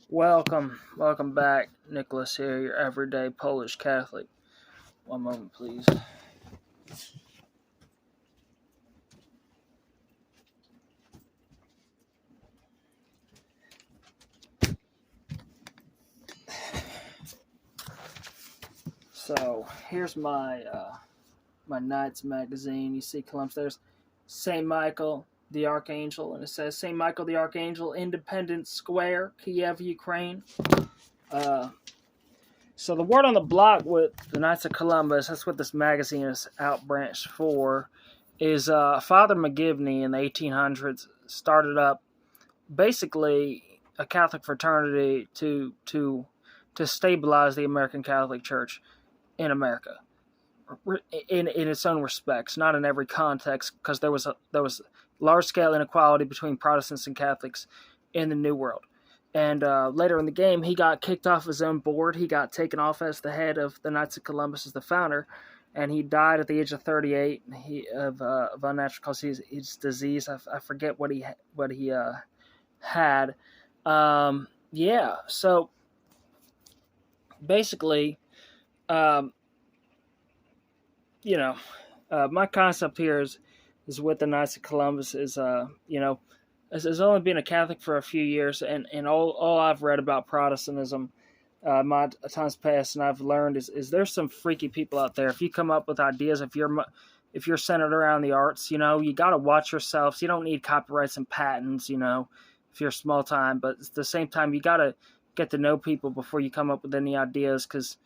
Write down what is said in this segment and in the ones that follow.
Welcome back. Nicholas here, your everyday Polish Catholic. One moment, please. So here's my Knights magazine. You see Columbus. There's St. Michael the Archangel, and it says St. Michael the Archangel, Independence Square, Kiev, Ukraine. So the word on the block with the Knights of Columbus, that's what this magazine is outbranched for, is Father McGivney in the 1800s started up basically a Catholic fraternity to stabilize the American Catholic Church in America, in its own respects, not in every context, because there was large scale inequality between Protestants and Catholics in the New World. And later in the game, he got kicked off his own board. He got taken off as the head of the Knights of Columbus as the founder, and he died at the age of 38 of unnatural causes. His disease. I forget what he had. So basically, my concept here is with the Knights of Columbus is as only been a Catholic for a few years, and all I've read about Protestantism, my times past, and I've learned is there's some freaky people out there. If you come up with ideas, if you're centered around the arts, you got to watch yourself. So you don't need copyrights and patents, if you're small time. But at the same time, you got to get to know people before you come up with any ideas, because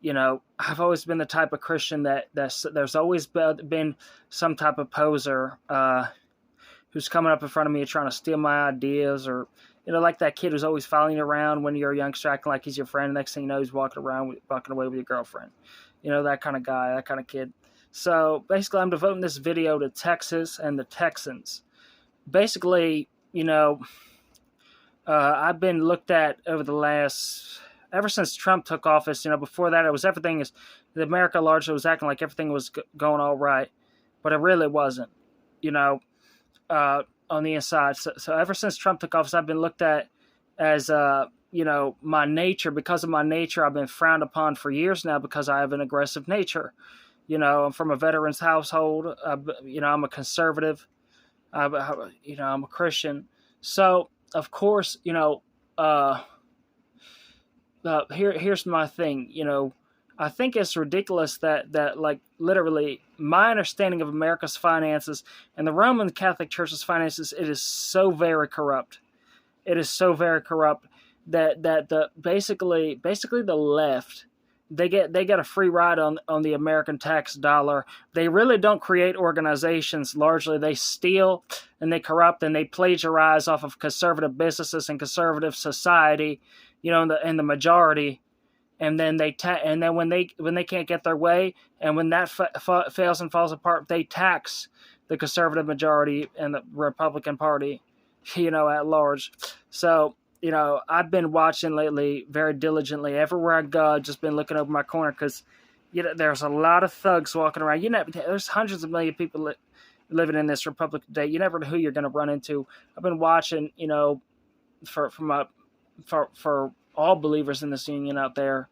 I've always been the type of Christian that there's always been some type of poser who's coming up in front of me trying to steal my ideas, or like that kid who's always following you around when you're a youngster, acting like he's your friend. Next thing you know, he's walking away with your girlfriend. That kind of guy, that kind of kid. So basically, I'm devoting this video to Texas and the Texans. Basically, I've been looked at ever since Trump took office. Before that, the America largely was acting like everything was going all right, but it really wasn't. On the inside. So ever since Trump took office, I've been looked at as, my nature. Because of my nature, I've been frowned upon for years now because I have an aggressive nature. I'm from a veterans household. I'm a conservative. I'm a Christian. So, of course, here's my thing. I think it's ridiculous that like literally my understanding of America's finances and the Roman Catholic Church's finances, it is so very corrupt. It is so very corrupt that the basically the left, they get a free ride on the American tax dollar. They really don't create organizations. Largely, they steal and they corrupt and they plagiarize off of conservative businesses and conservative society. In the majority. And then when they can't get their way, and when that fails and falls apart, they tax the conservative majority and the Republican Party, at large. So, I've been watching lately very diligently. Everywhere I go, I've just been looking over my corner because, there's a lot of thugs walking around. There's hundreds of million people living in this republic today. You never know who you're going to run into. I've been watching, for all believers in this union out there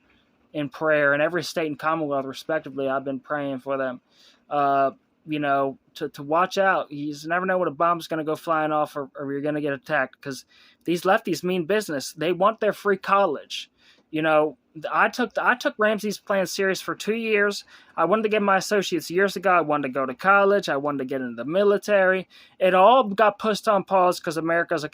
in prayer, in every state and commonwealth respectively. I've been praying for them, to watch out. You never know when a bomb's going to go flying off or you're going to get attacked, because these lefties mean business. They want their free college. I took Ramsey's plan serious for 2 years. I wanted to get my associates years ago. I wanted to go to college. I wanted to get into the military. It all got pushed on pause because America's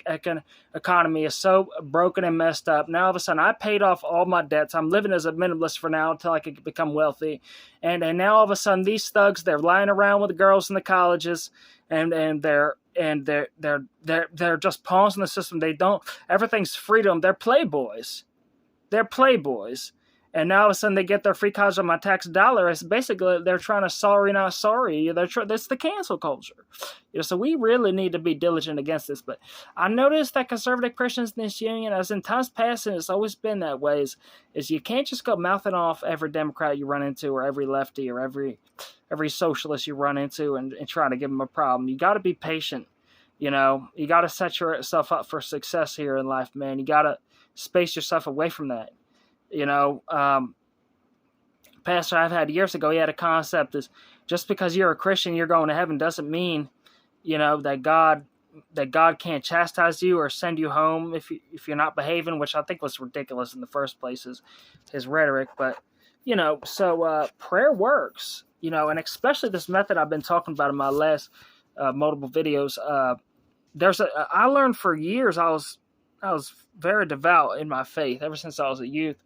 economy is so broken and messed up. Now, all of a sudden, I paid off all my debts. I'm living as a minimalist for now until I could become wealthy. And now, all of a sudden, these thugs, they're lying around with the girls in the colleges, and they're just pawns in the system. Everything's freedom. They're playboys. And now all of a sudden they get their free college on my tax dollar. It's basically they're trying to sorry, not sorry. That's the cancel culture. So we really need to be diligent against this. But I noticed that conservative Christians in this union, as in times past, and it's always been that way, is you can't just go mouthing off every Democrat you run into, or every lefty, or every socialist you run into and try to give them a problem. You got to be patient. You know, you got to set yourself up for success here in life, man. You got to space yourself away from that. You know, pastor I've had years ago, he had a concept is just because you're a Christian, you're going to heaven doesn't mean, you know, that God can't chastise you or send you home if you're not behaving, which I think was ridiculous in the first place, is his rhetoric. But, you know, so prayer works, you know, and especially this method I've been talking about in my last multiple videos. I learned for years I was very devout in my faith ever since I was a youth.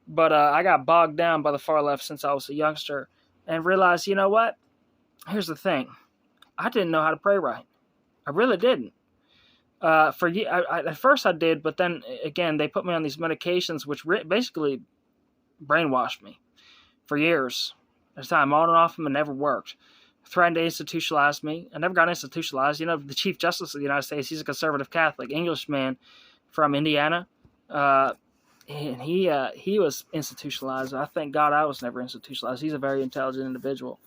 But I got bogged down by the far left since I was a youngster and realized, you know what? Here's the thing. I didn't know how to pray right. I really didn't. At first I did, but then again, they put me on these medications, which basically brainwashed me for years. There's time on and off them and never worked. Threatened to institutionalize me. I never got institutionalized. You know, the Chief Justice of the United States, he's a conservative Catholic Englishman from Indiana. And he was institutionalized. I thank God I was never institutionalized. He's a very intelligent individual.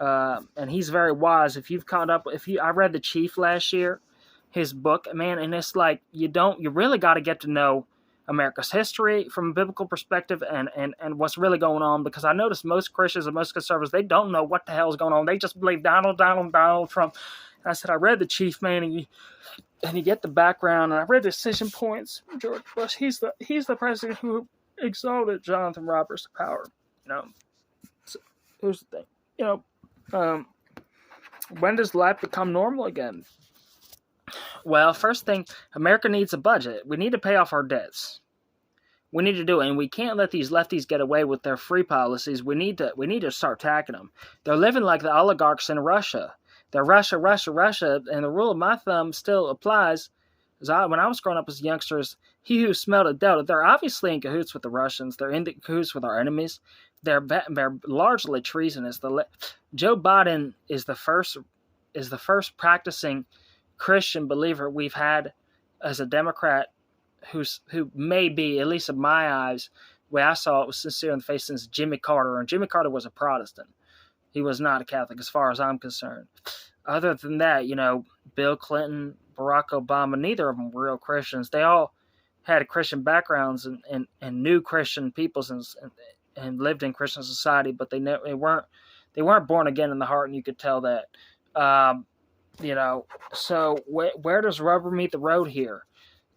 And he's very wise. I read The Chief last year, his book, man, and it's like you really got to get to know America's history from a biblical perspective and what's really going on, because I noticed most Christians and most conservatives, they don't know what the hell is going on. They just believe Donald Trump. And I said, I read The Chief, man, and you get the background, and I read Decision Points. George Bush, he's the president who exalted Jonathan Roberts to power. You know, so here's the thing. You know, when does life become normal again? Well, first thing, America needs a budget. We need to pay off our debts. We need to do it, and we can't let these lefties get away with their free policies. We need to start attacking them. They're living like the oligarchs in Russia. They're Russia, and the rule of my thumb still applies. When I was growing up as youngsters, he who smelled a Delta, they're obviously in cahoots with the Russians. They're in cahoots with our enemies. They're largely treasonous. Joe Biden is the first practicing Christian believer we've had as a Democrat who may be, at least in my eyes, the way I saw it, was sincere in the faith since Jimmy Carter. And Jimmy Carter was a Protestant. He was not a Catholic as far as I'm concerned. Other than that, you know, Bill Clinton, Barack Obama, neither of them were real Christians. They all had Christian backgrounds and knew Christian peoples and lived in Christian society, but they weren't born again in the heart, and you could tell that. You know, so where does rubber meet the road here?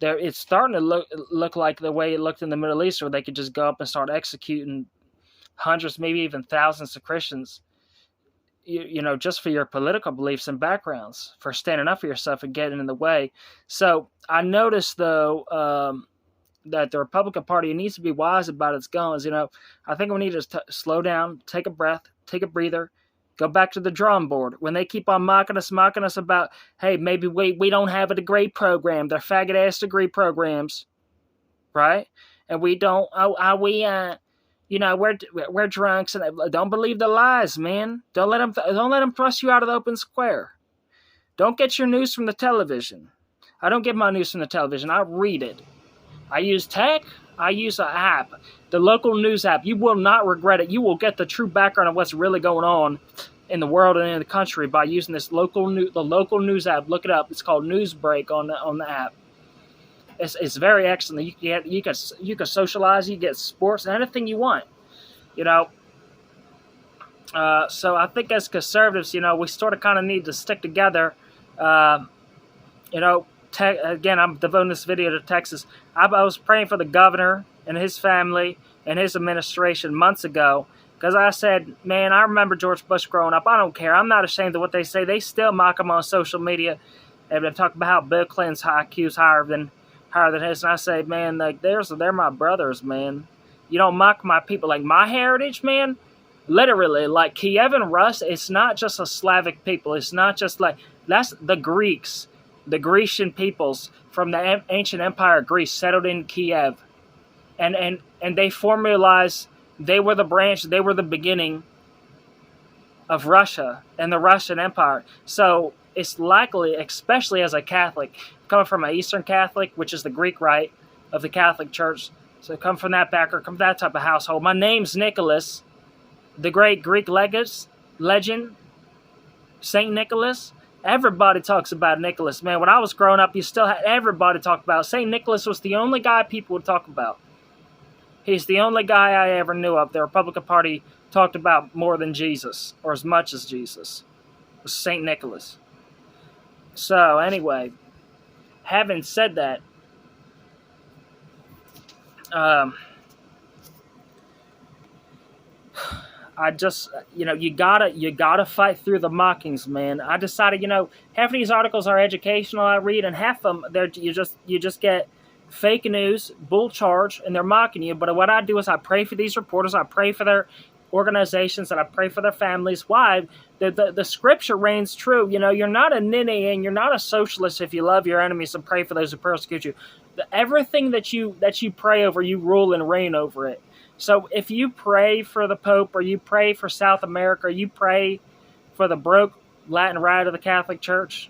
It's starting to look like the way it looked in the Middle East, where they could just go up and start executing hundreds, maybe even thousands of Christians, you know, just for your political beliefs and backgrounds, for standing up for yourself and getting in the way. So I noticed, though, that the Republican Party needs to be wise about its goings. You know, I think we need to slow down, take a breath, take a breather, go back to the drawing board. When they keep on mocking us about, hey, maybe we don't have a degree program. They're faggot-ass degree programs, right? And we don't, you know, we're drunks, and don't believe the lies, man. Don't let them thrust you out of the open square. Don't get your news from the television. I don't get my news from the television. I read it. I use tech. I use an app, the local news app. You will not regret it. You will get the true background of what's really going on in the world and in the country by using the local news app. Look it up. It's called Newsbreak on the app. It's very excellent. You can socialize. You get sports and anything you want. You know. So I think as conservatives, you know, we sort of kind of need to stick together. You know. Again, I'm devoting this video to Texas. I was praying for the governor and his family and his administration months ago, because I said, man, I remember George Bush growing up. I don't care. I'm not ashamed of what they say. They still mock him on social media. And they talk about how Bill Clinton's IQ is higher than his. And I say, man, like they're my brothers, man. You don't mock my people. Like my heritage, man, literally, like Kiev and Rus, it's not just a Slavic people. It's not just like, that's the Greeks. The Grecian peoples from the ancient empire of Greece settled in Kiev. And they formalized, they were the branch, they were the beginning of Russia and the Russian Empire. So it's likely, especially as a Catholic, coming from an Eastern Catholic, which is the Greek rite of the Catholic Church. So come from that background, come from that type of household. My name's Nicholas, the great Greek legend, Saint Nicholas. Everybody talks about Nicholas, man. When I was growing up, you still had everybody talk about. St. Nicholas was the only guy people would talk about. He's the only guy I ever knew of the Republican Party talked about more than Jesus, or as much as Jesus. It was St. Nicholas. So, anyway, having said that, I just, you gotta fight through the mockings, man. I decided, half of these articles are educational I read, and half of them, you just get fake news, bull charge, and they're mocking you. But what I do is I pray for these reporters, I pray for their organizations, and I pray for their families. Why? The scripture reigns true. You're not a ninny and you're not a socialist if you love your enemies and pray for those who persecute you. Everything that you pray over, you rule and reign over it. So if you pray for the Pope, or you pray for South America, or you pray for the broke Latin right of the Catholic Church,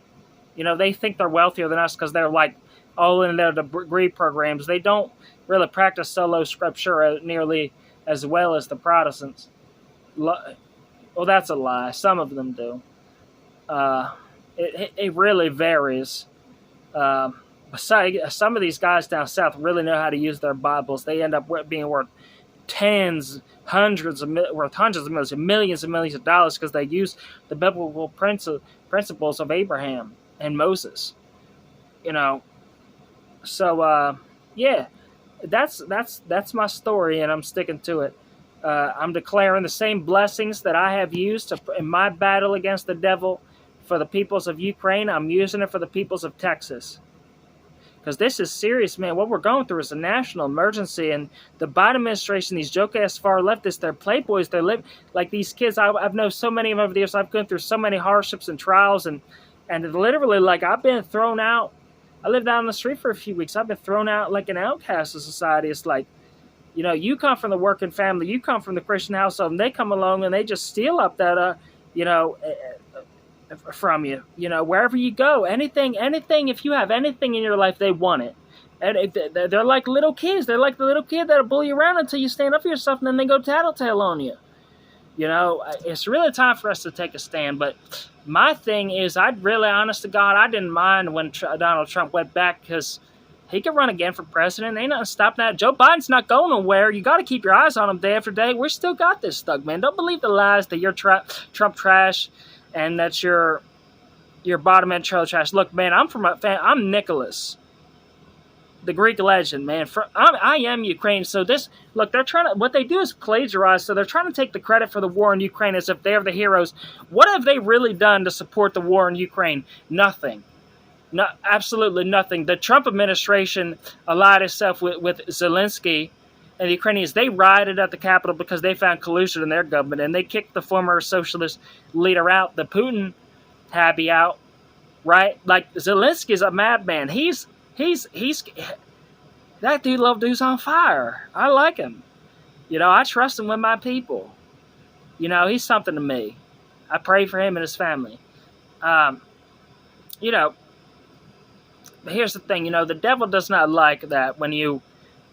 they think they're wealthier than us because they're like all in their degree programs. They don't really practice solo scriptura nearly as well as the Protestants. Well, that's a lie. Some of them do. It really varies. Some of these guys down south really know how to use their Bibles. They end up being worth hundreds of millions, millions and millions of dollars because they use the biblical principles of Abraham and Moses. So yeah, that's my story, and I'm sticking to it. I'm declaring the same blessings that I have used in my battle against the devil for the peoples of Ukraine. I'm using it for the peoples of Texas. Because this is serious, man. What we're going through is a national emergency. And the Biden administration, these joke-ass far leftists, they're playboys. They live like these kids. I've known so many of them over the years. I've gone through so many hardships and trials. And literally, like, I've been thrown out. I lived out on the street for a few weeks. I've been thrown out like an outcast of society. It's like, you come from the working family. You come from the Christian household. And they come along and they just steal up that, from you, wherever you go, anything, if you have anything in your life, they want it. And they're like little kids. They're like the little kid that'll bully you around until you stand up for yourself, and then they go tattletale on you. It's really time for us to take a stand. But my thing is, honest to God, I didn't mind when Donald Trump went back, because he could run again for president. Ain't nothing stopping that. Joe Biden's not going nowhere. You got to keep your eyes on him day after day. We still got this stuck, man. Don't believe the lies that you're Trump trash and that's your bottom end trailer trash. Look, man, I'm Nicholas, the Greek legend, man. I am Ukraine. So what they do is plagiarize. So they're trying to take the credit for the war in Ukraine as if they're the heroes. What have they really done to support the war in Ukraine? Nothing. No, absolutely nothing. The Trump administration allied itself with Zelensky and the Ukrainians. They rioted at the Capitol because they found collusion in their government, and they kicked the former socialist leader out, the Putin tabby out, right? Like, Zelensky's a madman. He's that dude's on fire. I like him. I trust him with my people. He's something to me. I pray for him and his family. But here's the thing, the devil does not like that when you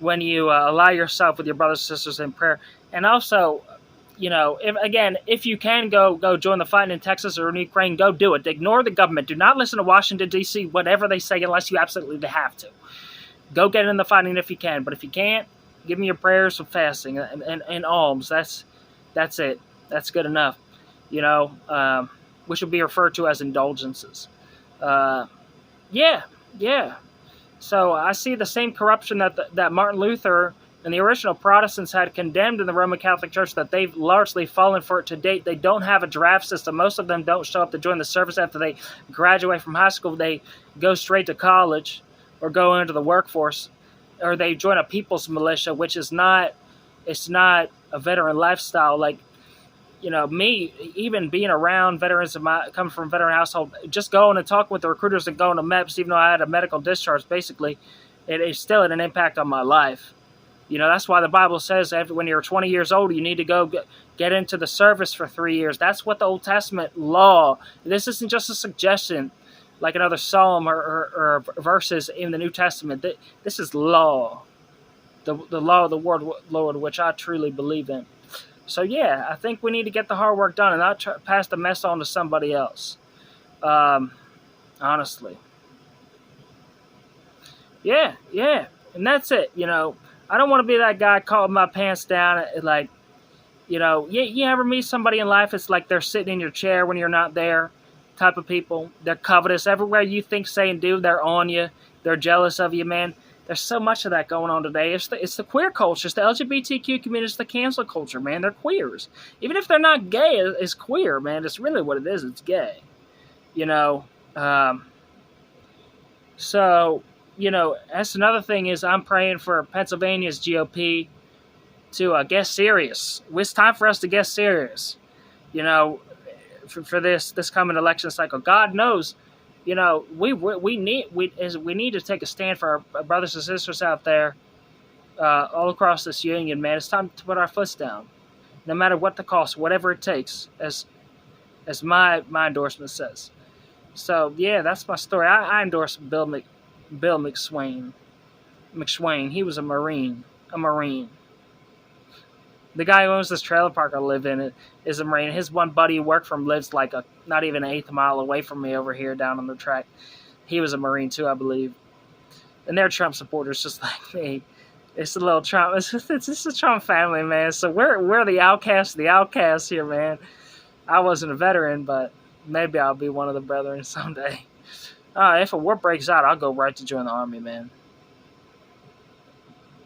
ally yourself with your brothers and sisters in prayer. And also, if you can go join the fight in Texas or in Ukraine, go do it. Ignore the government. Do not listen to Washington, D.C., whatever they say, unless you absolutely have to. Go get in the fighting if you can. But if you can't, give me your prayers of fasting and alms. That's it. That's good enough. Which will be referred to as indulgences. Yeah. So I see the same corruption that Martin Luther and the original Protestants had condemned in the Roman Catholic Church, that they've largely fallen for it to date. They don't have a draft system. Most of them don't show up to join the service after they graduate from high school. They go straight to college or go into the workforce, or they join a people's militia, which is not a veteran lifestyle. Like, me, even being around veterans, coming from a veteran household, just going and talking with the recruiters and going to MEPS, even though I had a medical discharge, basically, it still had an impact on my life. That's why the Bible says that when you're 20 years old, you need to go get into the service for 3 years. That's what the Old Testament law. This isn't just a suggestion like another psalm or verses in the New Testament. This is law. The law of the Lord, which I truly believe in. So, yeah, I think we need to get the hard work done and not pass the mess on to somebody else. Um, honestly, yeah, and that's it. I don't want to be that guy calling my pants down. Like, you ever meet somebody in life? It's like they're sitting in your chair when you're not there. Type of people. They're covetous. Everywhere you think, say, and do, they're on you. They're jealous of you, man. There's so much of that going on today. It's the queer culture. It's the LGBTQ community. It's the cancel culture, man. They're queers. Even if they're not gay, it's queer, man. It's really what it is. It's gay. You know. Um, so, that's another thing is I'm praying for Pennsylvania's GOP to get serious. It's time for us to get serious. You know, for this coming election cycle. God knows, we need to take a stand for our brothers and sisters out there, all across this union, man. It's time to put our foot down, no matter what the cost, whatever it takes, as my endorsement says. So yeah, that's my story. I endorse Bill McSwain. McSwain. He was a Marine. A Marine. The guy who owns this trailer park I live in is a Marine. His one buddy who worked for him lives like not even an eighth mile away from me over here down on the track. He was a Marine too, I believe. And they're Trump supporters just like me. It's a little Trump. It's a Trump family, man. So we're the outcasts here, man. I wasn't a veteran, but maybe I'll be one of the brethren someday. If a war breaks out, I'll go right to join the army, man.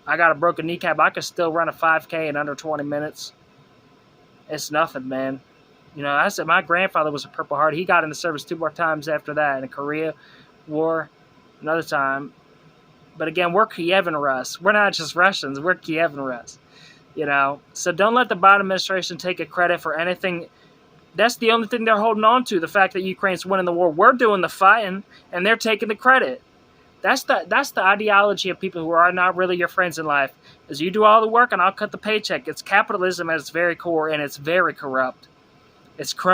I got a broken kneecap. I could still run a 5K in under 20 minutes. It's nothing, man. I said my grandfather was a Purple Heart. He got in the service 2 more times after that in the Korea War, another time. But again, we're Kievan Rus. We're not just Russians. We're Kievan Rus. So don't let the Biden administration take a credit for anything. That's the only thing they're holding on to, the fact that Ukraine's winning the war. We're doing the fighting, and they're taking the credit. That's the ideology of people who are not really your friends in life. Is you do all the work and I'll cut the paycheck. It's capitalism at its very core, and it's very corrupt. It's crony.